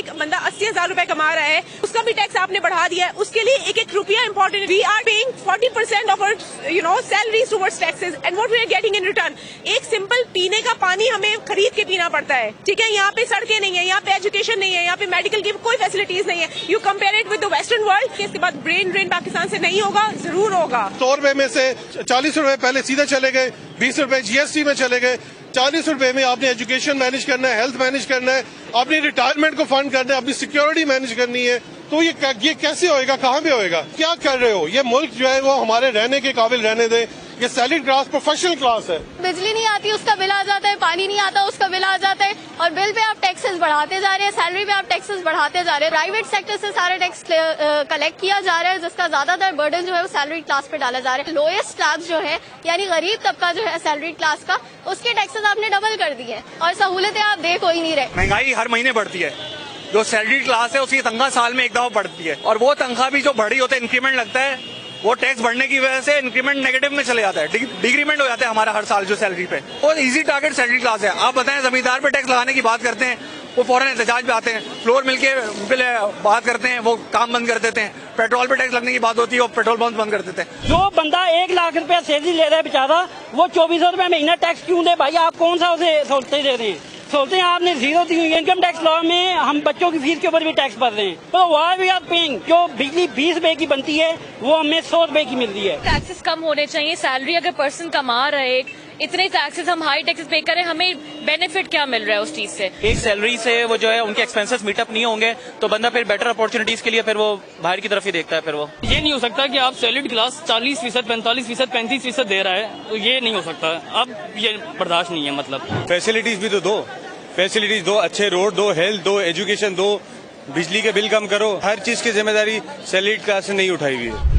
एक बंदा 80,000 रुपए कमा रहा है, उसका भी टैक्स आपने बढ़ा दिया है, उसके लिए एक एक रुपया important. We are paying 40% of our salaries towards taxes and what we are getting in return. एक सिंपल पीने का पानी हमें खरीद के पीना पड़ता है, ठीक है। यहाँ पे सड़कें नहीं है, यहाँ पे एजुकेशन नहीं है, यहाँ पे मेडिकल की कोई फैसिलिटीज नहीं है। You compare it with the western world. इसके बाद ब्रेन ड्रेन पाकिस्तान से नहीं होगा, जरूर होगा। 100 रुपए में से 40 रुपए पहले सीधे चले गए, 20 रुपए जीएसटी में चले गए। 40 रुपए में आपने एजुकेशन मैनेज करना है, हेल्थ मैनेज करना है, अपनी रिटायरमेंट को फंड करना है, अपनी सिक्योरिटी मैनेज करनी है। तो ये कैसे होएगा, कहाँ पे होएगा? क्या कर रहे हो? ये मुल्क जो है वो हमारे रहने के काबिल रहने दे। ये सैलरी क्लास प्रोफेशनल क्लास है। बिजली नहीं आती उसका बिल आ जाता है, पानी नहीं आता उसका बिल आ जाता है, और बिल पे आप टैक्सेस बढ़ाते जा रहे हैं, सैलरी पे आप टैक्सेस बढ़ाते जा रहे हैं। प्राइवेट सेक्टर से सारे टैक्स कलेक्ट किया जा रहा है, जिसका ज्यादातर बर्डन जो है वो सैलरी क्लास पे डाला जा रहा है। लोएस्ट क्लास जो है यानी गरीब तबका जो है सैलरी क्लास का, उसके टैक्सेस आपने डबल कर दिए और सहूलतें आप दे कोई नहीं रहे। महंगाई हर महीने बढ़ती है। जो सैलरी क्लास है उसकी तनख्वाह साल में एक दफा बढ़ती है, और वो तनख्वाह भी जो बढ़ी होती है, इंक्रीमेंट लगता है, वो टैक्स बढ़ने की वजह से इंक्रीमेंट नेगेटिव में चले जाता है, डिक्रीमेंट हो जाता है हमारा हर साल जो सैलरी पे। वो इजी टारगेट सैलरी क्लास है। आप बताएं, जमींदार पे टैक्स लगाने की बात करते हैं, वो फौरन एहतजाज पे आते हैं, फ्लोर मिलके बात करते हैं, वो काम बंद कर देते हैं। पेट्रोल पे टैक्स लगने की बात होती है, वो पेट्रोल पंप बंद कर देते हैं। जो बंदा 1 लाख रुपया सैलरी ले रहा है बेचारा, वो 2400 रुपया महीना टैक्स क्यों दे भाई? आप कौन सा उसे सहूलतें दे रहे हैं? सोचते हैं आपने जीरो दी हुई। इनकम टैक्स लॉ में हम बच्चों की फीस के ऊपर भी टैक्स भर रहे हैं, तो वाई वी आर पेइंग। जो बिजली 20 रुपए की बनती है वो हमें 100 रुपए की मिल रही है। टैक्सेस कम होने चाहिए। सैलरी अगर पर्सन कमा रहे, इतने टैक्सेस हम हाई टैक्सेस पे करें, हमें बेनिफिट क्या मिल रहा है उस चीज से? एक सैलरी से वो जो है उनके एक्सपेंसेस मीटअप नहीं होंगे, तो बंदा फिर बेटर अपॉर्चुनिटीज के लिए फिर वो बाहर की तरफ ही देखता है। फिर वो ये नहीं हो सकता कि आप सैलरीड क्लास 40%, 45%, 35% दे रहा है, तो ये नहीं हो सकता। अब ये बर्दाश्त नहीं है। मतलब फैसिलिटीज भी तो दो, फैसिलिटीज दो, अच्छे रोड दो, हेल्थ दो, एजुकेशन दो, बिजली के बिल कम करो। हर चीज की जिम्मेदारी सैलरीड क्लास से नहीं उठाई हुई है।